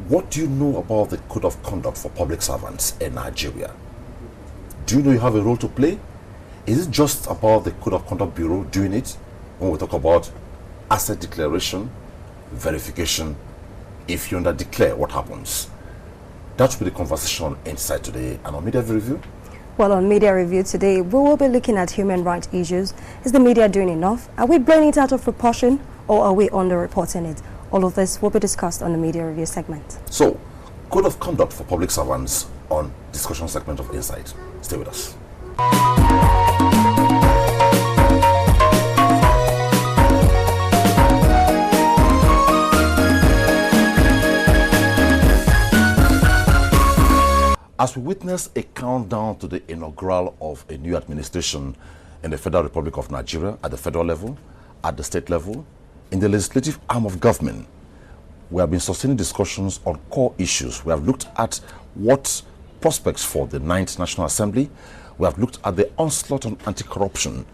What do you know about the code of conduct for public servants in Nigeria? Do you know you have a role to play? Is it just about the Code of Conduct Bureau doing it when we talk about asset declaration, verification? If you under-declare, what happens? That will be the conversation inside today and on Media Review. Well, on Media Review today, we will be looking at human rights issues. Is the media doing enough? Are we blowing it out of proportion, or are we under-reporting it? All of this will be discussed on the Media Review segment. So, Code of Conduct for public servants on discussion segment of Insight. Stay with us. As we witness a countdown to the inaugural of a new administration in the Federal Republic of Nigeria at the federal level, at the state level, in the legislative arm of government, we have been sustaining discussions on core issues. We have looked at what prospects for the 9th National Assembly. We have looked at the onslaught on anti-corruption.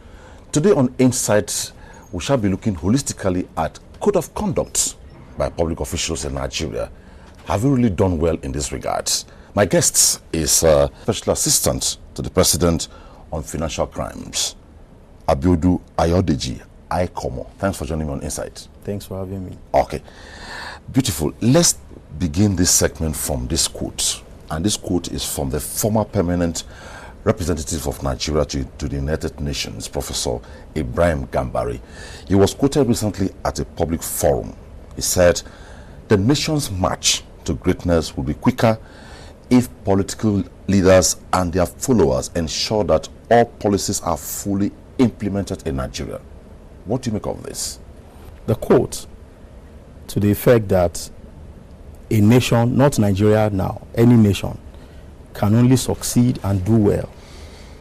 Today on Insight, we shall be looking holistically at code of conduct by public officials in Nigeria. Have we really done well in this regard? My guest is Special Assistant to the President on Financial Crimes, Abiodun Aikomo. Thanks for joining me on Insight. Thanks for having me. Okay. Beautiful. Let's begin this segment from this quote. And this quote is from the former permanent representative of Nigeria to the United Nations, Professor Ibrahim Gambari. He was quoted recently at a public forum. He said, "The nation's march to greatness will be quicker if political leaders and their followers ensure that all policies are fully implemented in Nigeria." What do you make of this? The quote to the effect that a nation, not Nigeria now, any nation, can only succeed and do well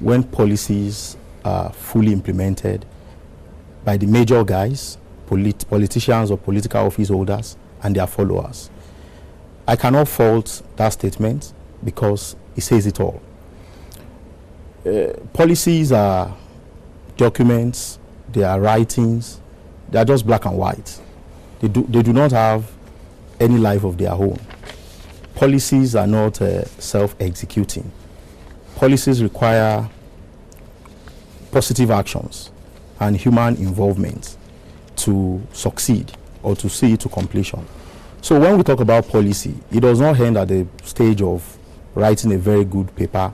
when policies are fully implemented by the major guys, politicians or political office holders, and their followers. I cannot fault that statement because it says it all. Policies are documents, they are writings, they are just black and white. They do not have any life of their own. Policies are not self-executing. Policies require positive actions and human involvement to succeed or to see it to completion. So when we talk about policy, it does not end at the stage of writing a very good paper,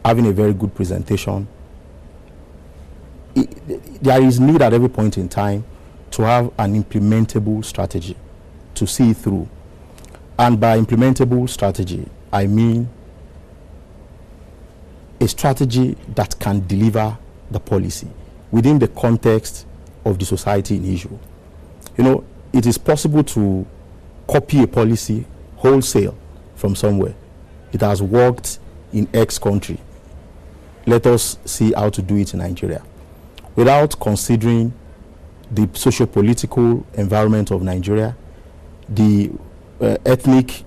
having a very good presentation. There is need at every point in time to have an implementable strategy to see it through. And by implementable strategy, I mean a strategy that can deliver the policy within the context of the society in issue. You know, it is possible to copy a policy wholesale from somewhere. It has worked in X country. Let us see how to do it in Nigeria, without considering the socio-political environment of Nigeria, the ethnic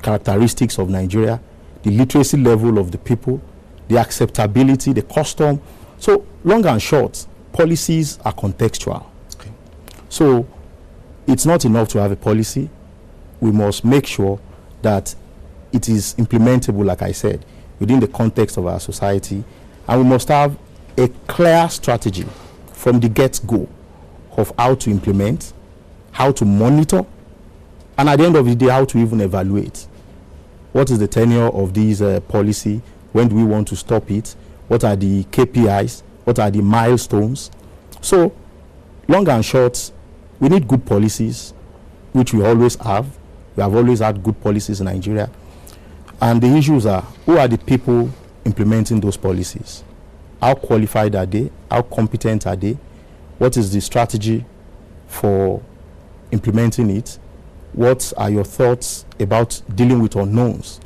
characteristics of Nigeria, the literacy level of the people, the acceptability, the custom. So, long and short, policies are contextual. Okay. So, it's not enough to have a policy. We must make sure that it is implementable, like I said, within the context of our society. And we must have a clear strategy from the get-go of how to implement, how to monitor, and at the end of the day, how to even evaluate. What is the tenure of these policy? When do we want to stop it? What are the KPIs? What are the milestones? So, long and short, we need good policies, which we always have. We have always had good policies in Nigeria. And the issues are, who are the people implementing those policies? How qualified are they? How competent are they? What is the strategy for implementing it? What are your thoughts about dealing with unknowns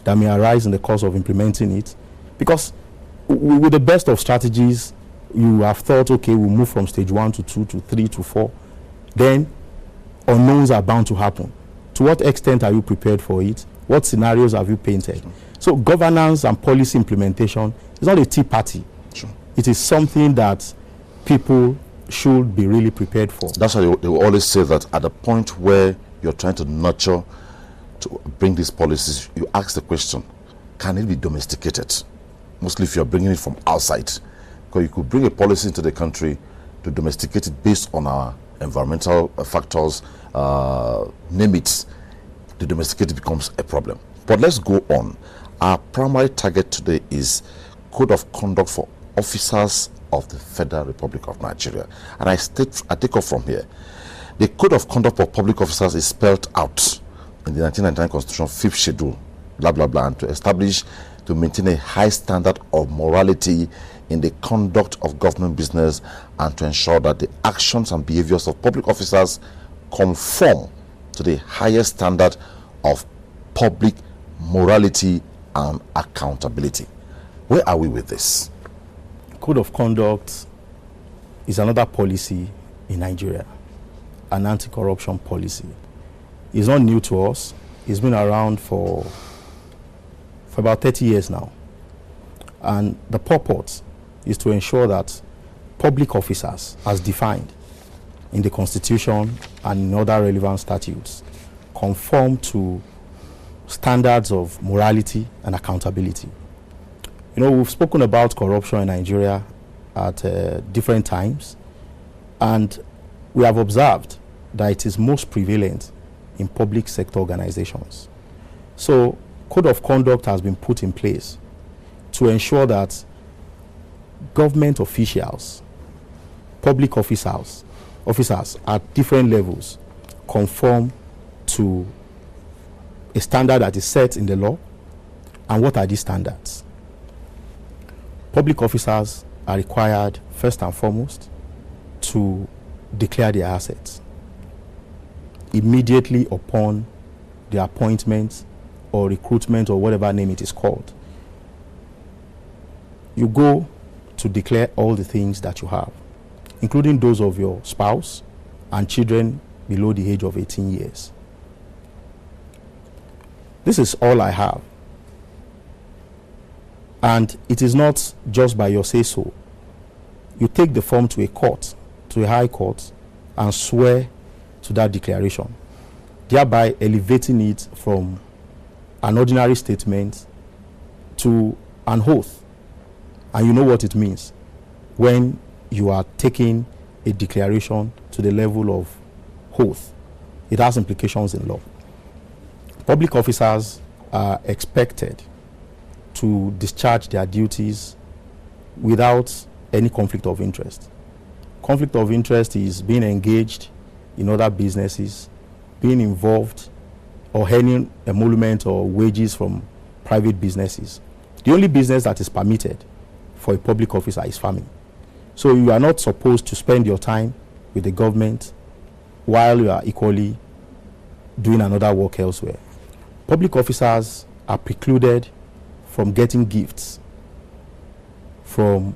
that may arise in the course of implementing it? Because with the best of strategies, you have thought, okay, we'll move from stage 1 to 2 to 3 to 4. Then unknowns are bound to happen. To what extent are you prepared for it? What scenarios have you painted? Sure. So governance and policy implementation is not a tea party. Sure. It is something that people should be really prepared for. That's why they will always say that at the point where you're trying to nurture to bring these policies, you ask the question, can it be domesticated? Mostly if you're bringing it from outside. Because you could bring a policy into the country to domesticate it based on our environmental factors, name it, the domesticated becomes a problem. But let's go on. Our primary target today is Code of Conduct for Officers of the Federal Republic of Nigeria. And I take off from here. The Code of Conduct for Public Officers is spelled out in the 1999 Constitution, 5th Schedule, blah, blah, blah, and to maintain a high standard of morality in the conduct of government business and to ensure that the actions and behaviors of public officers conform to the highest standard of public morality and accountability. Where are we with this? Code of Conduct is another policy in Nigeria, an anti-corruption policy. It's not new to us. It's been around for about 30 years now. And the purpose is to ensure that public officers, as defined in the Constitution and in other relevant statutes, conform to standards of morality and accountability. You know, we've spoken about corruption in Nigeria at different times, and we have observed that it is most prevalent in public sector organizations. So, Code of Conduct has been put in place to ensure that government officials, public officers at different levels conform to a standard that is set in the law. And what are these standards? Public officers are required, first and foremost, to declare their assets immediately upon the appointment or recruitment or whatever name it is called. You go to declare all the things that you have, including those of your spouse and children below the age of 18 years. This is all I have. And it is not just by your say-so. You take the form to a court, to a high court, and swear to that declaration, thereby elevating it from an ordinary statement to an oath. And you know what it means when you are taking a declaration to the level of oath. It has implications in law. Public officers are expected to discharge their duties without any conflict of interest. Conflict of interest is being engaged in other businesses, being involved or earning emolument or wages from private businesses. The only business that is permitted for a public officer is farming. So you are not supposed to spend your time with the government while you are equally doing another work elsewhere. Public officers are precluded from getting gifts from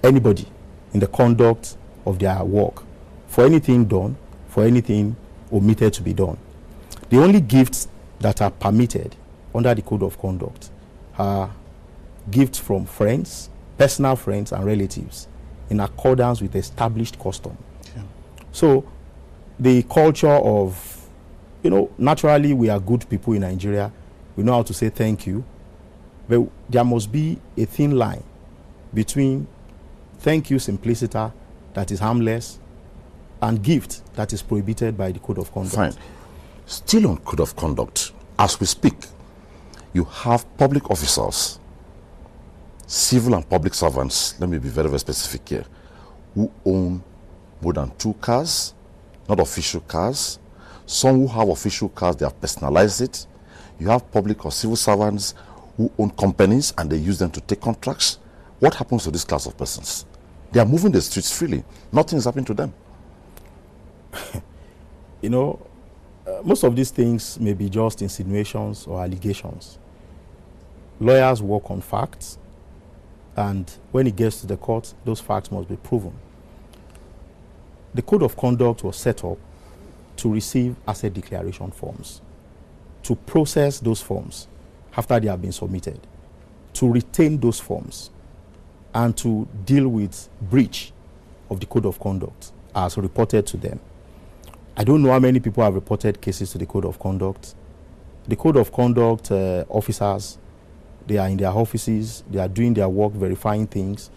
anybody in the conduct of their work, for anything done, for anything omitted to be done. The only gifts that are permitted under the Code of Conduct are gifts from friends, personal friends and relatives, in accordance with established custom. Yeah. So the culture of, naturally we are good people in Nigeria. We know how to say thank you. But there must be a thin line between thank you simpliciter that is harmless and gift that is prohibited by the Code of Conduct. Fine. Still on Code of Conduct, as we speak, you have public officers, civil and public servants, let me be very, very specific here, who own more than 2 cars, not official cars. Some who have official cars, they have personalized it. You have public or civil servants who own companies and they use them to take contracts. What happens to this class of persons? They are moving the streets freely. Nothing is happening to them. Most of these things may be just insinuations or allegations. Lawyers work on facts, and when it gets to the court, those facts must be proven. The Code of Conduct was set up to receive asset declaration forms, to process those forms after they have been submitted, to retain those forms, and to deal with breach of the Code of Conduct as reported to them. I don't know how many people have reported cases to the Code of Conduct, the code of conduct officers, they are in their offices, they are doing their work, verifying things.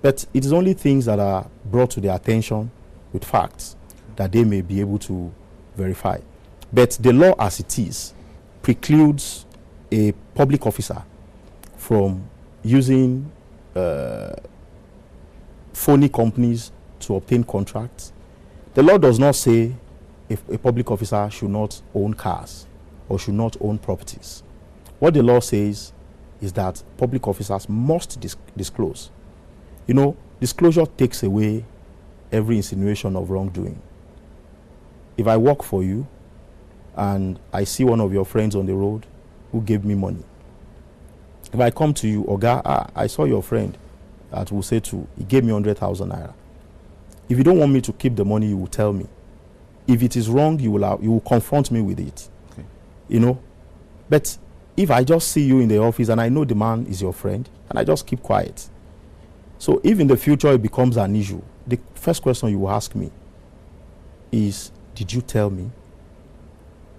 But it is only things that are brought to their attention with facts that they may be able to verify. But the law as it is precludes a public officer from using phony companies to obtain contracts. The law does not say if a public officer should not own cars or should not own properties. What the law says is that public officers must disclose. You know, disclosure takes away every insinuation of wrongdoing. If I work for you and I see one of your friends on the road who gave me money, if I come to you, Oga, I saw your friend at Wusetu, he gave me 100,000 naira. If you don't want me to keep the money, you will tell me. If it is wrong, you will confront me with it. Okay. You know? But if I just see you in the office and I know the man is your friend, and I just keep quiet. So if in the future it becomes an issue, the first question you will ask me is, did you tell me?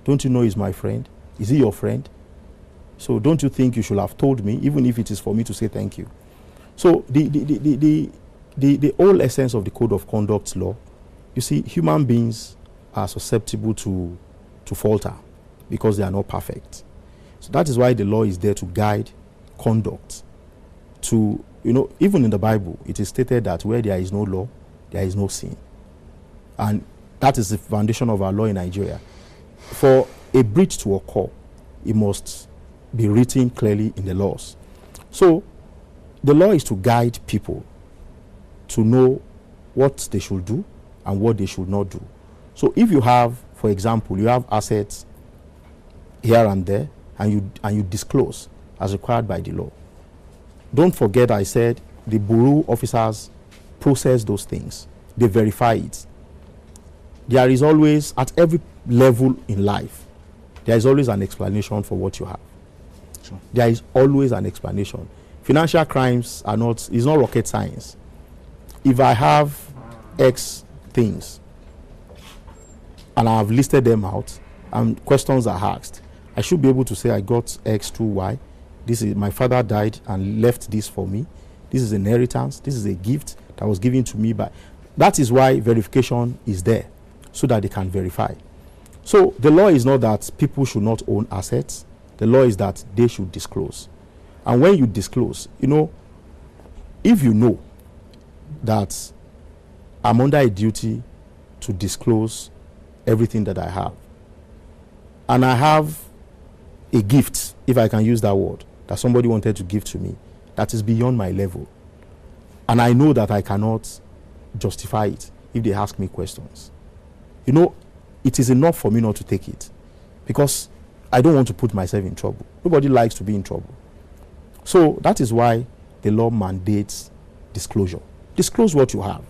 Don't you know he's my friend? Is he your friend? So don't you think you should have told me, even if it is for me to say thank you? So the whole essence of the Code of Conduct law, you see, human beings are susceptible to falter because they are not perfect. So that is why the law is there to guide conduct. To, you know, even in the Bible, it is stated that where there is no law, there is no sin. And that is the foundation of our law in Nigeria. For a breach to occur, it must be written clearly in the laws. So the law is to guide people to know what they should do and what they should not do. So if you have, for example, you have assets here and there, and you disclose as required by the law. Don't forget I said the bureau officers process those things. They verify it. There is always, at every level in life, there is always an explanation for what you have. Sure. There is always an explanation. Financial crimes are not, it's not rocket science. If I have X things and I have listed them out and questions are asked, I should be able to say I got X to Y. This is, my father died and left this for me. This is inheritance. This is a gift that was given to me by. That is why verification is there, so that they can verify. So the law is not that people should not own assets. The law is that they should disclose. And when you disclose, you know, if you know that I'm under a duty to disclose everything that I have, and I have a gift, if I can use that word, that somebody wanted to give to me, that is beyond my level, and I know that I cannot justify it if they ask me questions, you know, it is enough for me not to take it, because I don't want to put myself in trouble. Nobody likes to be in trouble. So that is why the law mandates disclosure. Disclose what you have.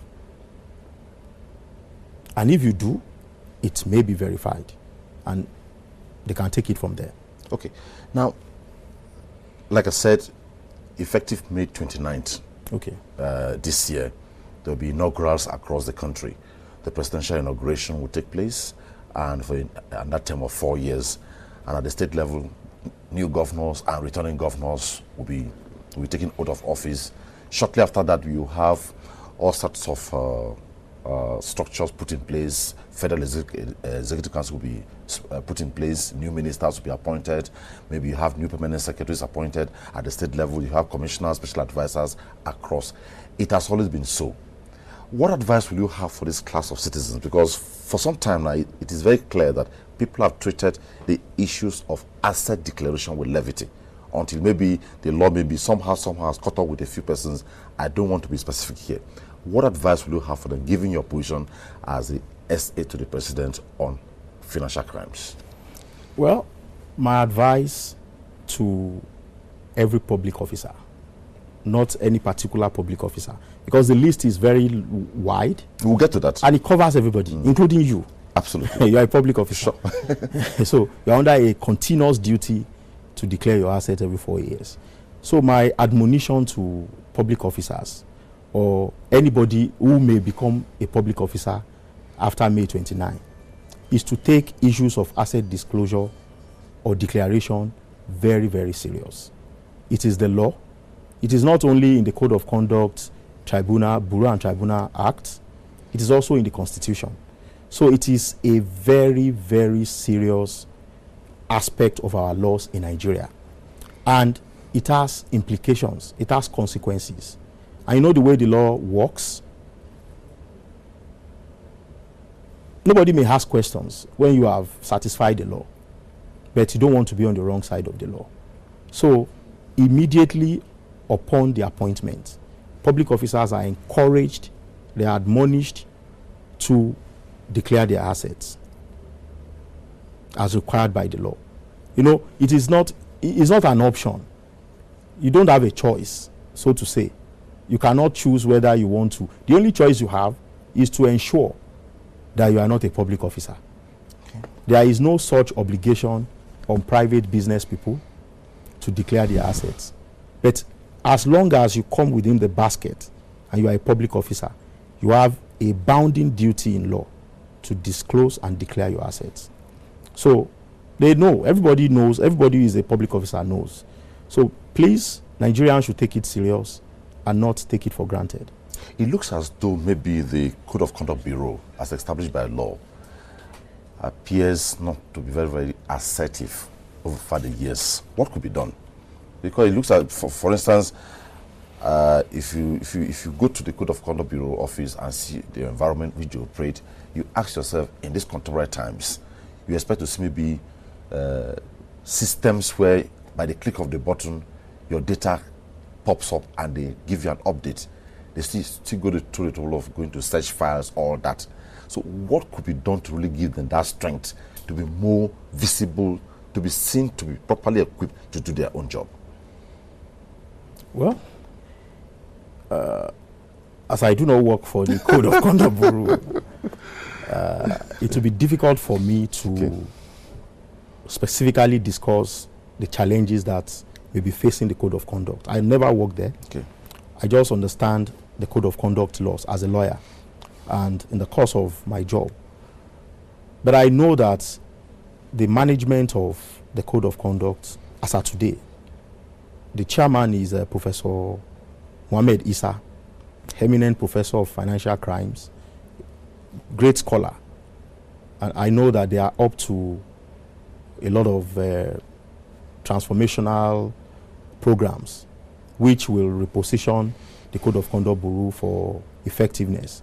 And if you do, it may be verified, and they can take it from there. Okay. Now, like I said, effective May 29th, okay, this year, there will be inaugurals across the country. The presidential inauguration will take place, and for that term of 4 years. And at the state level, new governors and returning governors will be taking oath of office. Shortly after that, we will have all sorts of structures put in place. Federal Executive Council will be put in place. New ministers will be appointed. Maybe you have new permanent secretaries appointed. At the state level, you have commissioners, special advisors across. It has always been so. What advice will you have for this class of citizens? Because for some time now, it is very clear that people have treated the issues of asset declaration with levity, until maybe the law maybe somehow has caught up with a few persons. I don't want to be specific here. What advice will you have for them, given your position as the SA to the president on financial crimes? Well, my advice to every public officer, not any particular public officer, because the list is very wide. We'll get to that. And it covers everybody, including you. Absolutely. You are a public officer. Sure. So you're under a continuous duty to declare your assets every 4 years. So my admonition to public officers, or anybody who may become a public officer after May 29, is to take issues of asset disclosure or declaration very, very serious. It is the law. It is not only in the Code of Conduct, Tribunal, Bureau and Tribunal Act, it is also in the Constitution. So it is a very, very serious aspect of our laws in Nigeria. And it has implications, it has consequences. And you know the way the law works? Nobody may ask questions when you have satisfied the law, but you don't want to be on the wrong side of the law. So immediately upon the appointment, public officers are encouraged, they are admonished to declare their assets as required by the law. You know, it's not an option. You don't have a choice, so to say. You cannot choose whether you want to. The only choice you have is to ensure that you are not a public officer. Okay. There is no such obligation on private business people to declare their assets. But as long as you come within the basket and you are a public officer, you have a bounding duty in law to disclose and declare your assets. So they know, everybody knows, everybody who is a public officer knows. So please, Nigerians should take it serious and not take it for granted. It looks as though maybe the Code of Conduct Bureau, as established by law, appears not to be very, very assertive over the years. What could be done? Because it looks like, for instance, if you go to the Code of Conduct Bureau office and see the environment which you operate, you ask yourself, in these contemporary times, you expect to see maybe systems where by the click of the button, your data pops up and they give you an update. They still go through the trouble of going to search files, all that. So what could be done to really give them that strength to be more visible, to be seen, to be properly equipped to do their own job? Well, as I do not work for the Code of Conduct Bureau, it will be difficult for me to specifically discuss the challenges that may be facing the Code of Conduct. I never worked there. Okay. I just understand the Code of Conduct laws as a lawyer and in the course of my job. But I know that the management of the Code of Conduct, as of today, the chairman is Professor Mohammed Issa, eminent professor of financial crimes, great scholar. And I know that they are up to a lot of transformational programs which will reposition the Code of Conduct Bureau for effectiveness.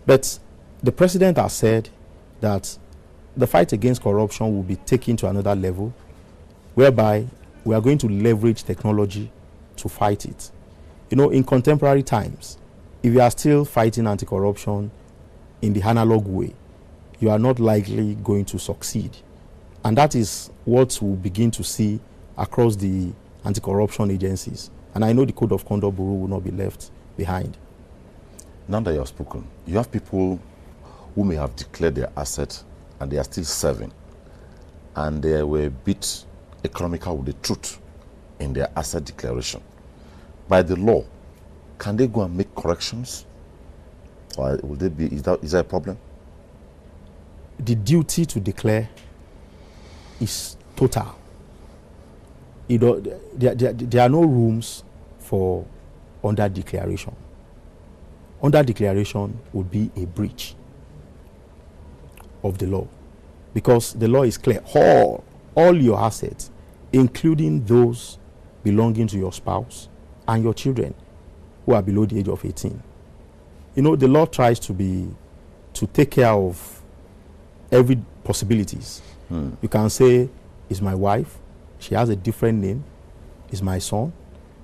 But the president has said that the fight against corruption will be taken to another level, whereby we are going to leverage technology to fight it. You know, in contemporary times, if you are still fighting anti-corruption in the analog way, you are not likely going to succeed. And that is what we'll begin to see across the anti-corruption agencies. And I know the Code of Conduct Bureau will not be left behind. Now that you have spoken, you have people who may have declared their assets and they are still serving, and they were a bit economical with the truth in their asset declaration. By the law, can they go and make corrections? Or will they be, is that a problem? The duty to declare is total. There are no rooms for under declaration. Under declaration would be a breach of the law, because the law is clear. All your assets, including those belonging to your spouse and your children who are below the age of 18. You know, the law tries to take care of every possibilities. You can say, is my wife, she has a different name, is my son.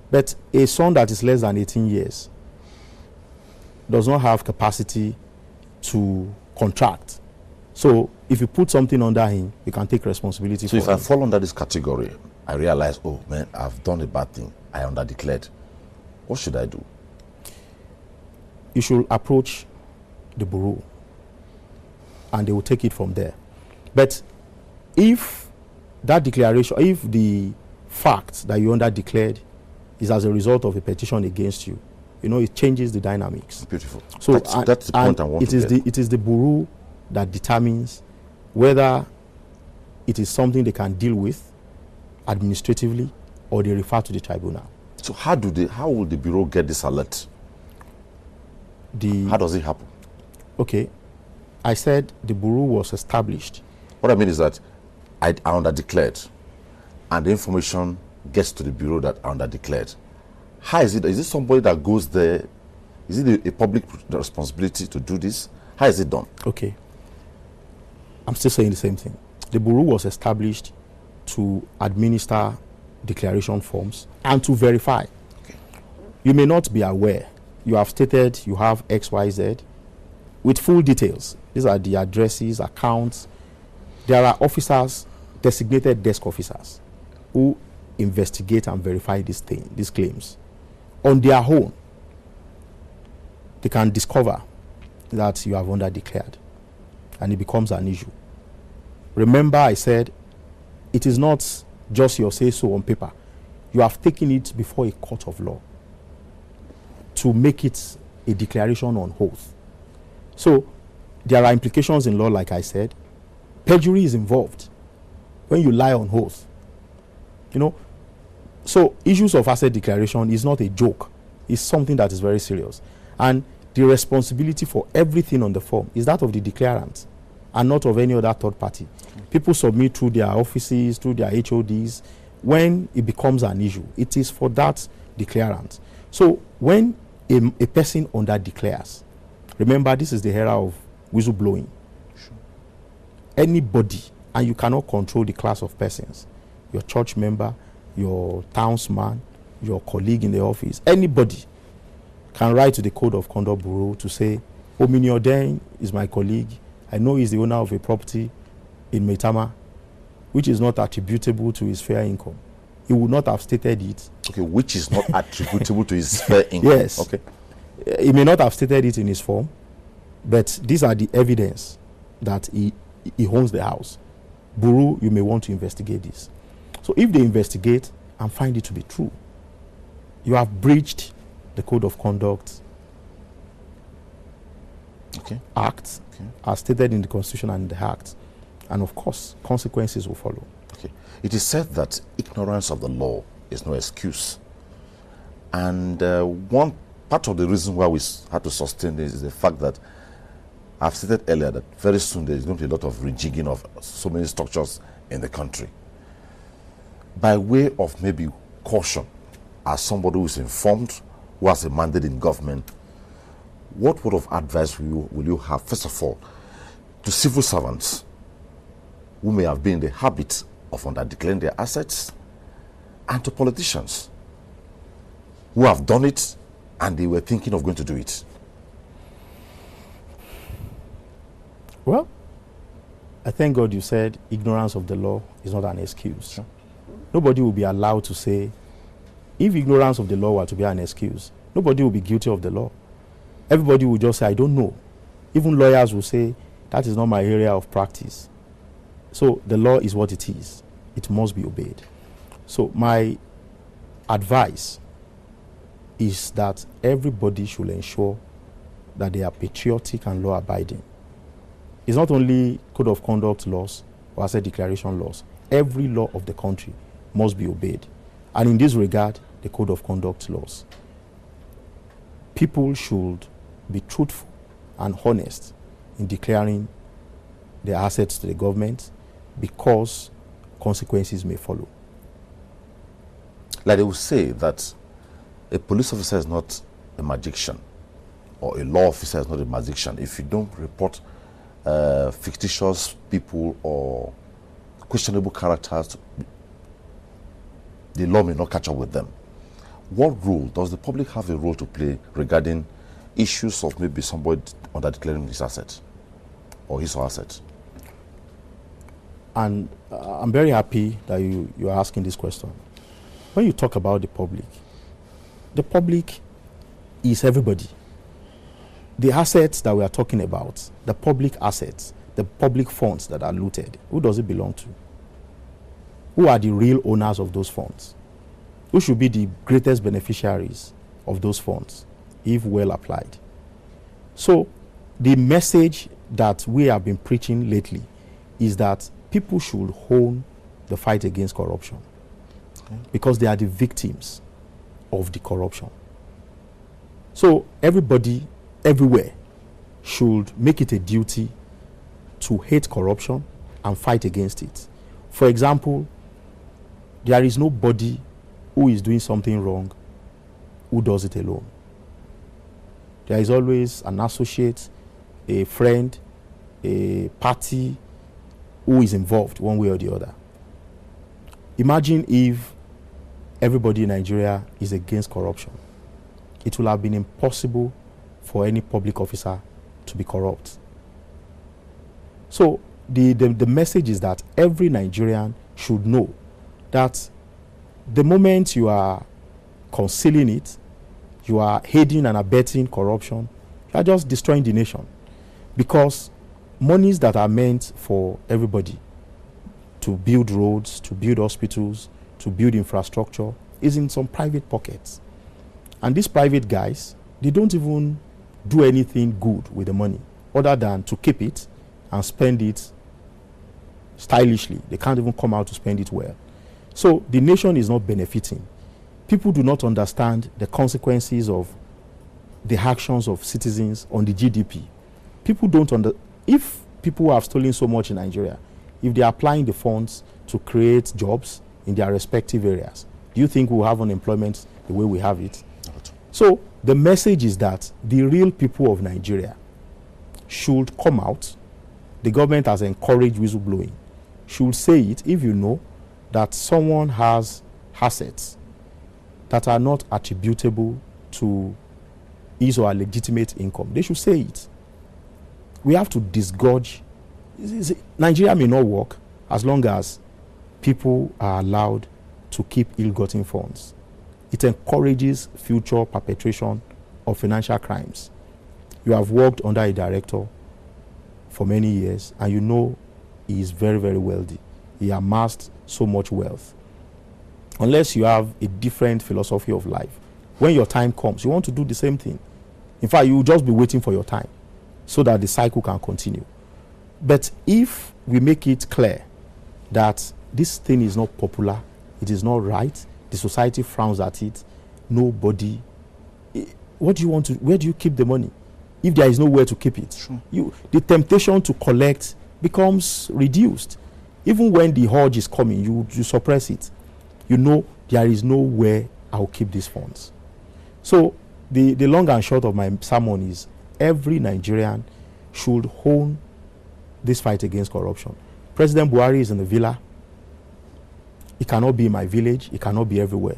But a son that is less than 18 years does not have capacity to contract. So if you put something under him, you can take responsibility for it. So if I fall under this category, I realize, oh man, I've done a bad thing, I underdeclared. What should I do? You should approach the bureau and they will take it from there. But if that declaration, if the fact that you underdeclared is as a result of a petition against you, you know, it changes the dynamics. Beautiful. So that's the point I want to get. It is the bureau that determines whether it is something they can deal with administratively, or they refer to the tribunal. So how will the Bureau get this alert? How does it happen? Okay, I said the Bureau was established. What I mean is that I under-declared, and the information gets to the Bureau that I under-declared. How is it? Is it somebody that goes there? Is it a public responsibility to do this? How is it done? Okay. I'm still saying the same thing. The Bureau was established to administer declaration forms and to verify. Okay. You may not be aware. You have stated you have XYZ with full details. These are the addresses, accounts. There are officers, designated desk officers, who investigate and verify these claims. On their own, they can discover that you have under-declared, and it becomes an issue. Remember, I said it is not just your say-so on paper. You have taken it before a court of law to make it a declaration on oath. So there are implications in law, like I said. Perjury is involved when you lie on oath. You know, so issues of asset declaration is not a joke. It's something that is very serious. And the responsibility for everything on the form is that of the declarant and not of any other third party. People submit through their offices, through their HODs. When it becomes an issue, it is for that declarant. So when a person under-declares, remember, this is the era of whistleblowing. Sure. Anybody, and you cannot control the class of persons, your church member, your townsman, your colleague in the office, anybody can write to the Code of Conduct Bureau to say, Ominioden is my colleague. I know he's the owner of a property in Maitama, which is not attributable to his fair income. He would not have stated it. Okay, which is not attributable to his fair income. Yes. Okay. He may not have stated it in his form, but these are the evidence that he owns the house. Bureau, you may want to investigate this. So if they investigate and find it to be true, you have breached the Code of Conduct Act, as stated in the Constitution and in the Act. And of course, consequences will follow. Okay. It is said that ignorance of the law is no excuse. And one part of the reason why we had to sustain this is the fact that I've stated earlier that very soon there is going to be a lot of rejigging of so many structures in the country. By way of maybe caution, as somebody who is informed, who has a mandate in government, what word of advice will you have, first of all, to civil servants who may have been in the habit of under-declaring their assets, and to politicians who have done it and they were thinking of going to do it? Well, I thank God you said ignorance of the law is not an excuse. Sure. Nobody will be allowed to say, if ignorance of the law were to be an excuse, nobody will be guilty of the law. Everybody will just say, I don't know. Even lawyers will say, that is not my area of practice. So the law is what it is. It must be obeyed. So my advice is that everybody should ensure that they are patriotic and law-abiding. It's not only Code of Conduct laws or asset declaration laws. Every law of the country must be obeyed. And in this regard, the Code of Conduct laws. People should be truthful and honest in declaring their assets to the government, because consequences may follow. Like they will say that a police officer is not a magician, or a law officer is not a magician. If you don't report fictitious people or questionable characters, the law may not catch up with them. What role does the public have a role to play regarding issues of maybe somebody under-declaring his assets or his or assets? And I'm very happy that you are asking this question. When you talk about the public is everybody. The assets that we are talking about, the public assets, the public funds that are looted, who does it belong to? Who are the real owners of those funds? Who should be the greatest beneficiaries of those funds, if well applied? So the message that we have been preaching lately is that people should hone the fight against corruption. because they are the victims of the corruption. So everybody, everywhere, should make it a duty to hate corruption and fight against it. For example, there is nobody who is doing something wrong who does it alone. There is always an associate, a friend, a party who is involved one way or the other. Imagine if everybody in Nigeria is against corruption. It will have been impossible for any public officer to be corrupt. So the message is that every Nigerian should know that the moment you are concealing it, you are aiding and abetting corruption, you are just destroying the nation. Because monies that are meant for everybody to build roads, to build hospitals, to build infrastructure is in some private pockets. And these private guys, they don't even do anything good with the money other than to keep it and spend it stylishly. They can't even come out to spend it well. So the nation is not benefiting. People do not understand the consequences of the actions of citizens on the GDP. People don't if people have stolen so much in Nigeria, if they are applying the funds to create jobs in their respective areas, do you think we'll have unemployment the way we have it? Not. So the message is that the real people of Nigeria should come out. The government has encouraged whistleblowing. Should say it if you know that someone has assets that are not attributable to his or her legitimate income. They should say it. We have to disgorge. Nigeria may not work as long as people are allowed to keep ill-gotten funds. It encourages future perpetration of financial crimes. You have worked under a director for many years, and you know he is very, very wealthy. He amassed so much wealth. Unless you have a different philosophy of life, when your time comes, you want to do the same thing. In fact, you will just be waiting for your time so that the cycle can continue. But if we make it clear that this thing is not popular, it is not right, the society frowns at it, nobody, what do you want to, where do you keep the money? If there is nowhere to keep it, sure. The temptation to collect becomes reduced. Even when the urge is coming, you suppress it. You know there is nowhere I'll keep these funds. So the long and short of my sermon is every Nigerian should hone this fight against corruption. President Buhari is in the villa. He cannot be in my village. He cannot be everywhere.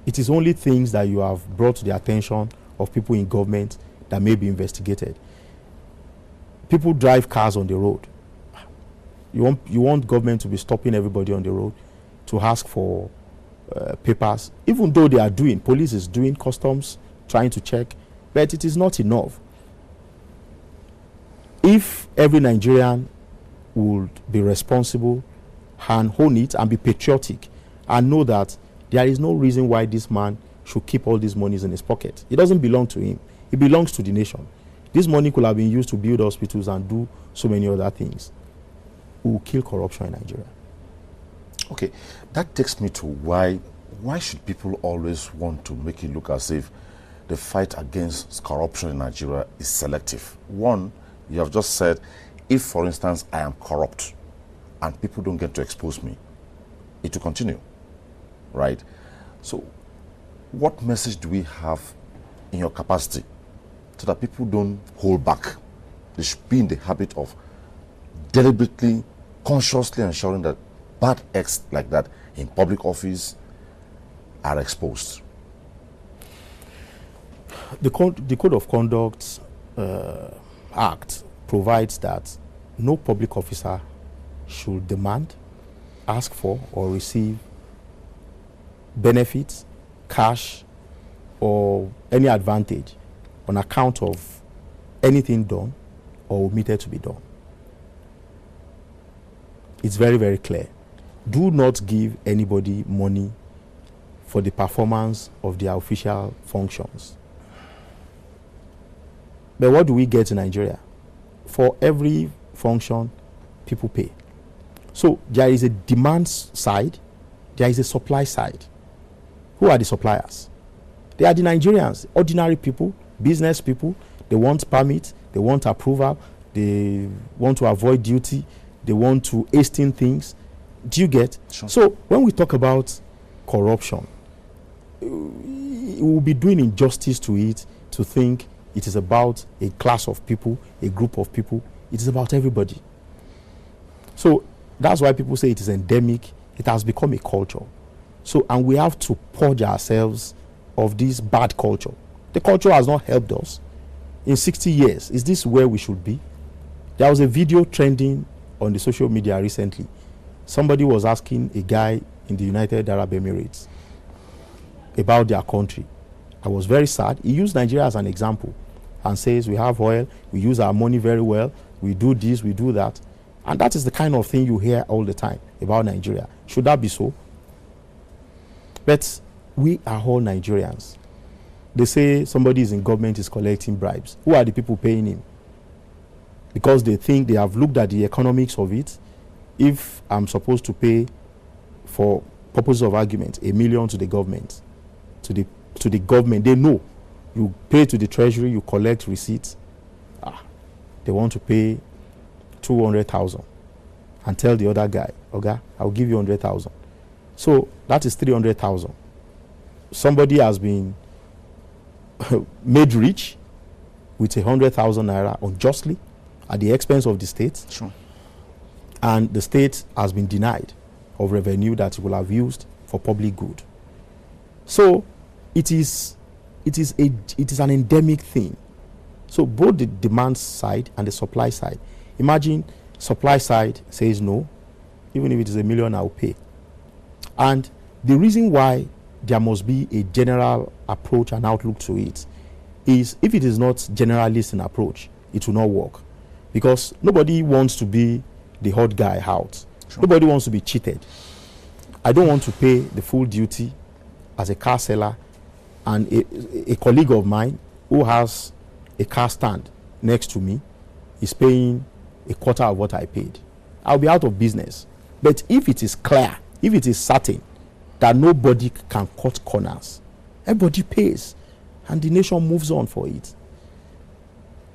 It is only things that you have brought to the attention of people in government that may be investigated. People drive cars on the road. You want government to be stopping everybody on the road to ask for papers, even though they are doing, police is doing, customs trying to check, but it is not enough. If every Nigerian would be responsible and own it and be patriotic and know that there is no reason why this man should keep all these monies in his pocket. It doesn't belong to him. It belongs to the nation. This money could have been used to build hospitals and do so many other things. We will kill corruption in Nigeria. Okay, that takes me to why should people always want to make it look as if the fight against corruption in Nigeria is selective? One, you have just said, if, for instance, I am corrupt and people don't get to expose me, it will continue, right? So what message do we have in your capacity so that people don't hold back? They should be in the habit of deliberately, consciously ensuring that bad acts like that in public office are exposed. The Code of Conduct Act provides that no public officer should demand, ask for, or receive benefits, cash, or any advantage on account of anything done or omitted to be done. It's very, very clear. Do not give anybody money for the performance of their official functions. But what do we get in Nigeria? For every function, people pay. So there is a demand side there is a supply side. Who are the suppliers? They are the Nigerians, ordinary people, business people. They want permit, they want approval, they want to avoid duty, they want to hasten things. Do you get? Sure. So when we talk about corruption, we will be doing injustice to it to think it is about a class of people, a group of people. It is about everybody. So that's why people say it is endemic. It has become a culture. So, and we have to purge ourselves of this bad culture. The culture has not helped us. In 60 years, is this where we should be? There was a video trending on the social media recently. Somebody was asking a guy in the United Arab Emirates about their country. I was very sad. He used Nigeria as an example and says, we have oil, we use our money very well, we do this, we do that. And that is the kind of thing you hear all the time about Nigeria. Should that be so? But we are all Nigerians. They say somebody is in government is collecting bribes. Who are the people paying him? Because they think they have looked at the economics of it. If I'm supposed to pay, for purposes of argument, 1 million to the government, to the government, they know you pay to the treasury, you collect receipts. They want to pay 200,000 and tell the other guy, okay, I'll give you 100,000. So that is 300,000. Somebody has been made rich with 100,000 naira unjustly at the expense of the state. Sure. And the state has been denied of revenue that it will have used for public good. So it is an endemic thing. So both the demand side and the supply side. Imagine supply side says no, even if it is 1 million, I'll pay. And the reason why there must be a general approach and outlook to it is, if it is not generalist in approach, it will not work. Because nobody wants to be the hot guy out. Sure. Nobody wants to be cheated. I don't want to pay the full duty as a car seller, and a colleague of mine who has a car stand next to me is paying a quarter of what I paid. I'll be out of business. But if it is clear, if it is certain that nobody can cut corners, everybody pays, and the nation moves on for it.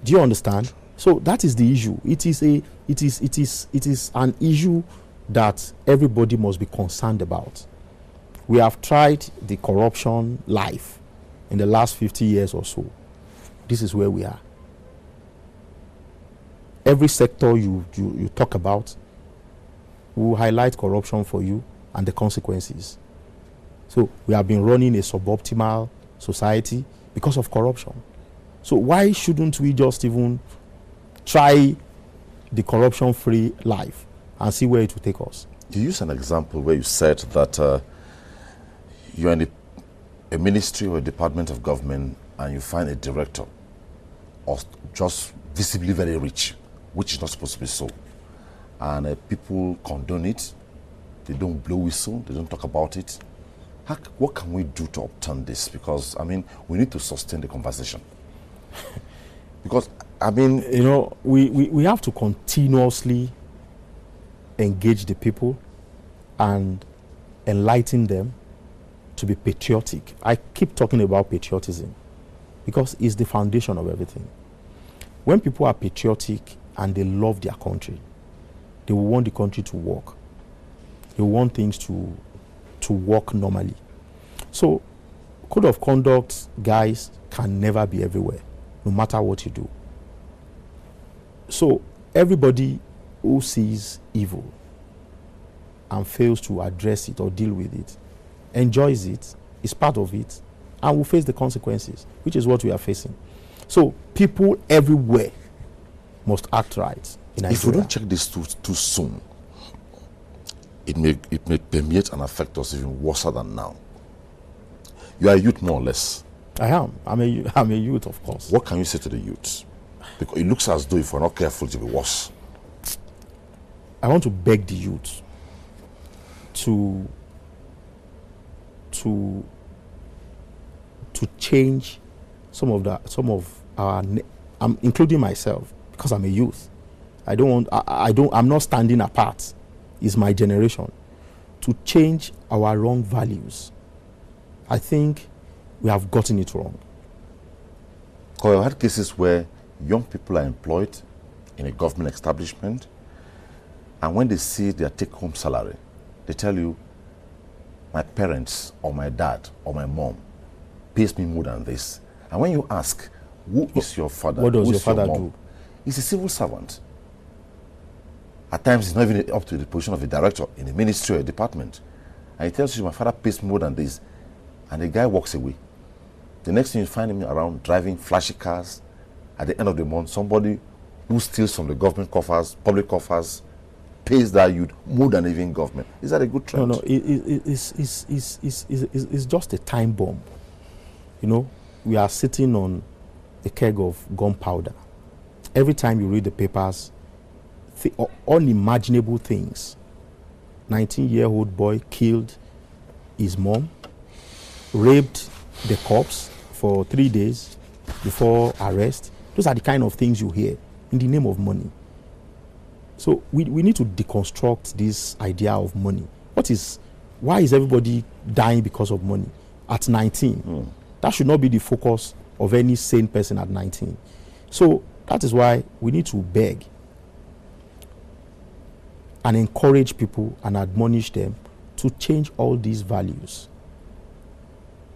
Do you understand? So that is the issue. It is an issue that everybody must be concerned about. We have tried the corruption life in the last 50 years or so. This is where we are. Every sector you talk about will highlight corruption for you and the consequences. So we have been running a suboptimal society because of corruption. So why shouldn't we just even try the corruption-free life and see where it will take us? You use an example where you said that you're in a ministry or a department of government and you find a director or just visibly very rich, which is not supposed to be so. And people condone it. They don't blow whistle. They don't talk about it. What can we do to obtain this? Because, I mean, we need to sustain the conversation. Because, I mean... You know, we have to continuously engage the people and enlighten them to be patriotic. I keep talking about patriotism because it's the foundation of everything. When people are patriotic and they love their country, they will want the country to work. They want things to work normally. So, code of conduct, guys, can never be everywhere, no matter what you do. So, everybody who sees evil and fails to address it or deal with it, enjoys it, is part of it, and will face the consequences, which is what we are facing. So, people everywhere must act right in Nigeria. If we don't check this too soon, it may permeate and affect us even worse than now. You are a youth, more or less. I am. I'm a youth, of course. What can you say to the youth? Because it looks as though if we're not careful, it will be worse. I want to beg the youth to change some of our, including myself, because I'm a youth. I'm not standing apart. It's my generation. to change our wrong values, I think we have gotten it wrong. Because I've had cases where young people are employed in a government establishment, and when they see their take-home salary, they tell you, my parents or my dad or my mom pays me more than this. And when you ask, who is your father? What does who your is father mom? do? He's a civil servant. At times, it's not even up to the position of a director in a ministry or a department. And he tells you, my father pays me more than this. And the guy walks away. The next thing you find him around driving flashy cars. At the end of the month, somebody who steals from the government coffers, public coffers, pays that youth more than even government. Is that a good trend? No, it's just a time bomb. You know, we are sitting on a keg of gunpowder. Every time you read the papers, unimaginable things. 19-year-old boy killed his mom, raped the corpse for 3 days before arrest. Those are the kind of things you hear in the name of money. So we need to deconstruct this idea of money. Why is everybody dying because of money at 19? That should not be the focus of any sane person at 19. So that is why we need to beg and encourage people and admonish them to change all these values.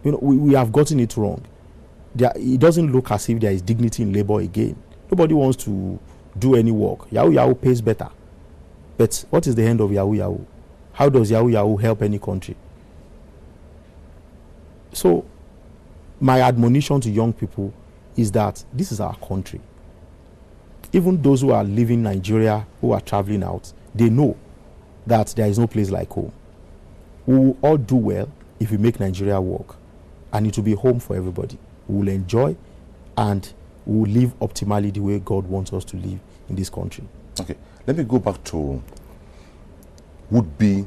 You know, we have gotten it wrong. It doesn't look as if there is dignity in labor again. Nobody wants to do any work. Yahoo Yahoo pays better. But what is the end of Yahoo Yahoo? How does Yahoo Yahoo help any country? So my admonition to young people is that this is our country. Even those who are leaving Nigeria, who are traveling out, they know that there is no place like home. We will all do well if we make Nigeria work, and it will be home for everybody. We will enjoy, and we will live optimally the way God wants us to live in this country. Okay, let me go back to would-be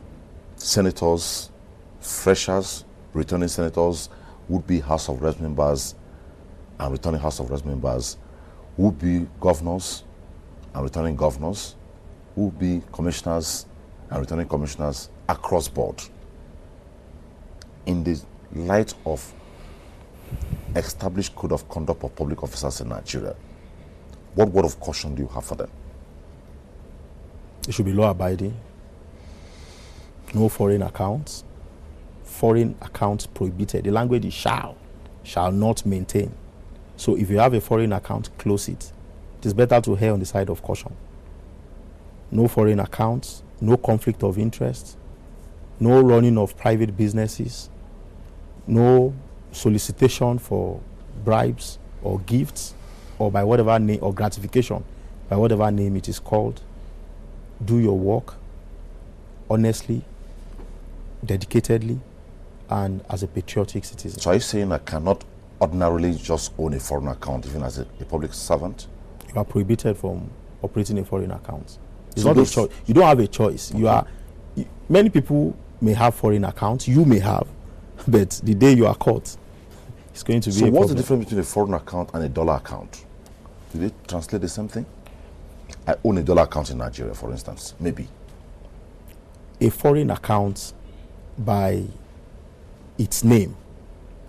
senators, freshers, returning senators, would-be House of Reps members and returning House of Reps members, would-be governors and returning governors, would-be commissioners and returning commissioners across board. In the light of established code of conduct of public officers in Nigeria, what word of caution do you have for them? It should be law-abiding. No foreign accounts. Foreign accounts prohibited. The language is shall not maintain. So if you have a foreign account, close it. It is better to err on the side of caution. No foreign accounts, no conflict of interest, no running of private businesses, no solicitation for bribes or gifts or by whatever name, or gratification by whatever name it is called. Do your work honestly, dedicatedly, and as a patriotic citizen. So are you saying I cannot ordinarily just own a foreign account even as a public servant? You are prohibited from operating a foreign account. It's So not a choice. You don't have a choice. Okay. Many people may have foreign accounts. You may have, but the day you are caught, it's going to be So a what's problem. the difference between a foreign account and a dollar account? Do they translate the same thing? I own a dollar account in Nigeria, for instance, maybe. A foreign account, by its name,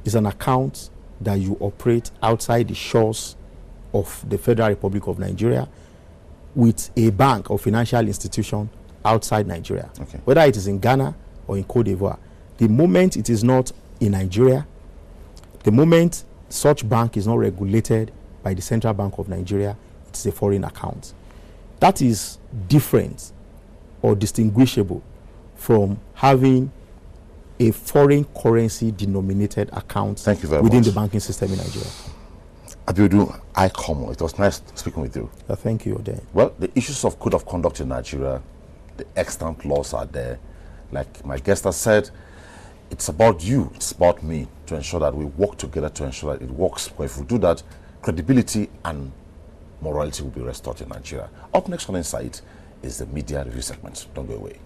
is an account that you operate outside the shores of the Federal Republic of Nigeria with a bank or financial institution outside Nigeria. Okay. Whether it is in Ghana or in Cote d'Ivoire. The moment it is not in Nigeria, the moment such bank is not regulated by the Central Bank of Nigeria, it is a foreign account. That is different or distinguishable from having a foreign currency denominated account within the banking system in Nigeria. Abiodun, Aikomo, it was nice speaking with you. Thank you, Ode. Well, the issues of code of conduct in Nigeria, the extant laws are there. Like my guest has said, it's about you, it's about me, to ensure that we work together to ensure that it works. Because if we do that, credibility and morality will be restored in Nigeria. Up next on Insight is the media review segment. Don't go away.